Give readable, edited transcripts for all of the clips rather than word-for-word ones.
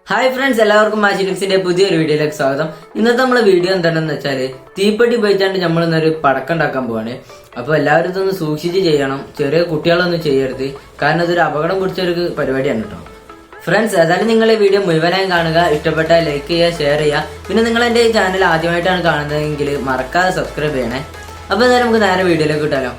Hi friends, എല്ലാവർക്കും മാച്ചിഡിക്സിന്റെ പുതിയൊരു വീഡിയോയിലേക്ക് സ്വാഗതം. ഇന്നത്തെ നമ്മളെ വീഡിയോ എന്താണെന്ന് വെച്ചാല് തീപ്പെട്ടി ഉപയോഗിച്ചാണ്ട് നമ്മൾ ഇന്നൊരു പടക്കം ഉണ്ടാക്കാൻ പോവാണ്. അപ്പൊ എല്ലാവരും ഇതൊന്ന് സൂക്ഷിച്ച് ചെയ്യണം, ചെറിയ കുട്ടികളൊന്നും ചെയ്യരുത്, കാരണം ഇതൊരു അപകടം പിടിച്ചൊരു പരിപാടിയാണ് കേട്ടോ. ഫ്രണ്ട്സ്, ഏതായാലും നിങ്ങൾ ഈ വീഡിയോ മുഴുവനായും കാണുക, ഇഷ്ടപ്പെട്ടാൽ ലൈക്ക് ചെയ്യുക, ഷെയർ ചെയ്യുക. പിന്നെ നിങ്ങൾ എന്റെ ഈ ചാനൽ ആദ്യമായിട്ടാണ് കാണുന്നതെങ്കിൽ മറക്കാതെ സബ്സ്ക്രൈബ് ചെയ്യണേ. അപ്പൊ എന്തായാലും നമുക്ക് നേരെ വീഡിയോയിലേക്ക് കിട്ടാലോ.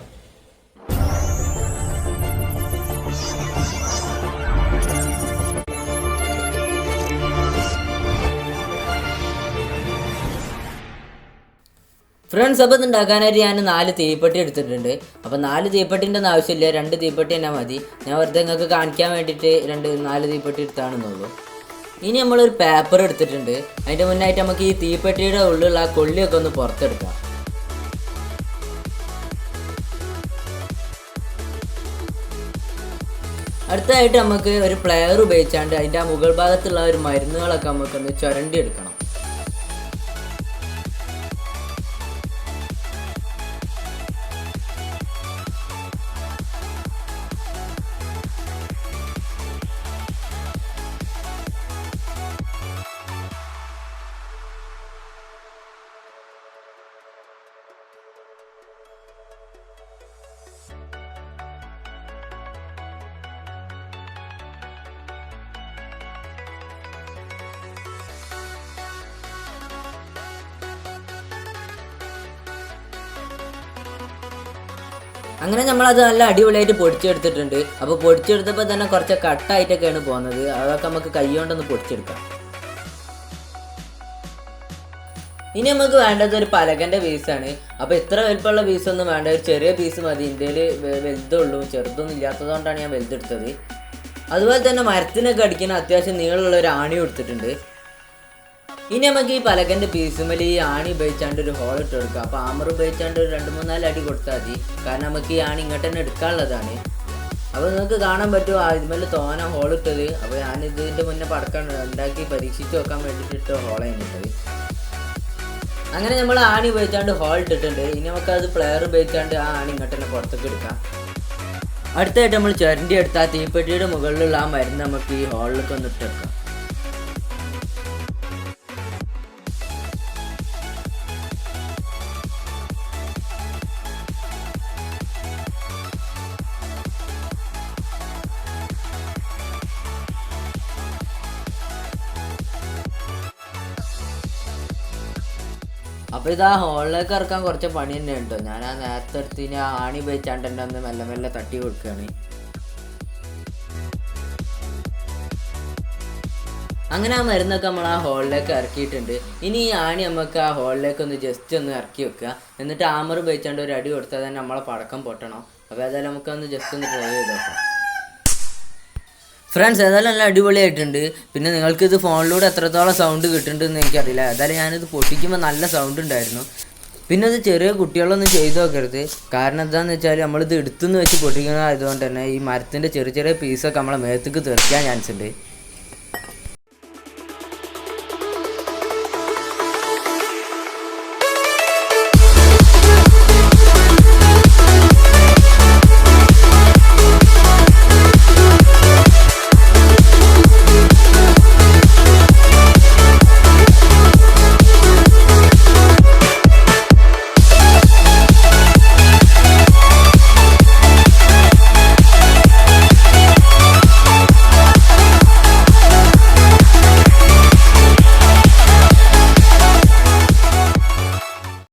ഫ്രണ്ട്സ്, അപ്പോൾ ഇത് ഉണ്ടാക്കാനായിട്ട് ഞാൻ 4 തീപ്പെട്ടി എടുത്തിട്ടുണ്ട്. അപ്പോൾ 4 തീപ്പെട്ടിൻ്റെ ഒന്നും ആവശ്യമില്ല, 2 തീപ്പെട്ടി തന്നെ മതി. ഞാൻ വെറുതെ നിങ്ങൾക്ക് കാണിക്കാൻ വേണ്ടിയിട്ട് 4 തീപ്പെട്ടി എടുത്താണെന്നുള്ളൂ. ഇനി നമ്മളൊരു പേപ്പർ എടുത്തിട്ടുണ്ട്. അതിൻ്റെ മുന്നായിട്ട് നമുക്ക് ഈ തീപ്പെട്ടിയുടെ ഉള്ളിലുള്ള ആ കൊള്ളിയൊക്കെ ഒന്ന് പുറത്തെടുക്കാം. അടുത്തതായിട്ട് നമുക്ക് ഒരു പ്ലെയർ ഉപയോഗിച്ചാണ്ട് അതിൻ്റെ ആ മുകൾ ഭാഗത്തുള്ള ഒരു മരുന്നുകളൊക്കെ നമുക്കൊന്ന് ചുരണ്ടി എടുക്കണം. അങ്ങനെ നമ്മളത് നല്ല അടിപൊളിയായിട്ട് പൊടിച്ചെടുത്തിട്ടുണ്ട്. അപ്പോൾ പൊടിച്ചെടുത്തപ്പോൾ തന്നെ കുറച്ച് കട്ടായിട്ടൊക്കെയാണ് പോകുന്നത്. അതൊക്കെ നമുക്ക് കൈ കൊണ്ടൊന്ന് പൊടിച്ചെടുക്കാം. ഇനി നമുക്ക് വേണ്ടത് ഒരു പലകൻ്റെ പീസാണ്. അപ്പോൾ ഇത്ര വലുപ്പമുള്ള പീസൊന്നും വേണ്ട, ഒരു ചെറിയ പീസ് മതി. ഇന്ത്യയിൽ വലുതുള്ളൂ, ചെറുതൊന്നും ഇല്ലാത്തതുകൊണ്ടാണ് ഞാൻ വലുതെടുത്തത്. അതുപോലെ തന്നെ മരത്തിനൊക്കെ അടിക്കുന്ന അത്യാവശ്യം നീളമുള്ള ഒരു ആണി കൊടുത്തിട്ടുണ്ട്. ഇനി നമുക്ക് ഈ പലകൻ്റെ പീസുമേൽ ഈ ആണി ഉപയോഗിച്ചാണ്ട് ഒരു ഹോൾ ഇട്ട് കൊടുക്കുക. അപ്പോൾ ആമർ ഉപയോഗിച്ചാണ്ട് ഒരു 2-3-4 അടി കൊടുത്താൽ മതി, കാരണം നമുക്ക് ഈ ആണി ഇങ്ങോട്ട് തന്നെ എടുക്കാനുള്ളതാണ്. അപ്പോൾ നിങ്ങൾക്ക് കാണാൻ പറ്റുമോ അതുമേൽ തോന ഹോൾ ഇട്ടത്. അപ്പോൾ ഞാനിതിൻ്റെ മുന്നേ പടക്കം ഉണ്ടാക്കി പരീക്ഷിച്ച് നോക്കാൻ വേണ്ടിയിട്ട് ഹോൾ കഴിഞ്ഞിട്ടത്. അങ്ങനെ നമ്മൾ ആണി ഉപയോഗിച്ചാണ്ട് ഹോൾ ഇട്ടിട്ടുണ്ട്. ഇനി നമുക്കത് പ്ലെയർ ഉപയോഗിച്ചാണ്ട് ആ ആണി ഇങ്ങോട്ട് തന്നെ പുറത്തേക്ക് എടുക്കാം. അടുത്തായിട്ട് നമ്മൾ ചുരണ്ടി എടുത്താൽ തീപ്പെട്ടിയുടെ മുകളിലുള്ള ആ മരുന്ന് നമുക്ക് ഈ ഹോളിലൊക്കെ ഒന്ന് ഇട്ടെടുക്കാം. അപ്പോൾ ഇത് ആ ഹോളിലേക്ക് ഇറക്കാൻ കുറച്ച് പണി തന്നെ ഉണ്ടോ. ഞാൻ ആ നേരത്തെ എടുത്തിന് ആ ആണി ഉപയോഗിച്ചാണ്ട് തന്നെ ഒന്ന് മെല്ലെ മെല്ലെ തട്ടി കൊടുക്കുകയാണ്. അങ്ങനെ ആ മരുന്നൊക്കെ നമ്മൾ ആ ഹോളിലേക്ക് ഇറക്കിയിട്ടുണ്ട്. ഇനി ഈ ആണി നമുക്ക് ആ ഹോളിലേക്ക് ഒന്ന് ജസ്റ്റ് ഒന്ന് ഇറക്കി വെക്കുക. എന്നിട്ട് ആമർ ഉപയോഗിച്ചാണ്ട് ഒരു അടി കൊടുത്താൽ തന്നെ നമ്മളെ പടക്കം പൊട്ടണം. അപ്പോൾ ഏതായാലും നമുക്കൊന്ന് ജസ്റ്റ് ഒന്ന് ട്രൈ ചെയ്ത് നോക്കാം. ഫ്രണ്ട്സ്, ഏതായാലും നല്ല അടിപൊളിയായിട്ടുണ്ട്. പിന്നെ നിങ്ങൾക്കിത് ഫോണിലൂടെ എത്രത്തോളം സൗണ്ട് കിട്ടുന്നുണ്ടെന്ന് എനിക്കറിയില്ല. ഏതായാലും ഞാനിത് പൊട്ടിക്കുമ്പോൾ നല്ല സൗണ്ട് ഉണ്ടായിരുന്നു. പിന്നെ ഇത് ചെറിയ കുട്ടികളൊന്നും ചെയ്തു നോക്കരുത്, കാരണം എന്താണെന്ന് വെച്ചാൽ നമ്മളിത് എടുത്തുനിന്ന് വെച്ച് പൊട്ടിക്കുന്നതായതുകൊണ്ട് തന്നെ ഈ മരത്തിൻ്റെ ചെറിയ ചെറിയ പീസൊക്കെ നമ്മളെ മേത്തേക്ക് തെറിക്കാൻ ചാൻസ് ഉണ്ട്.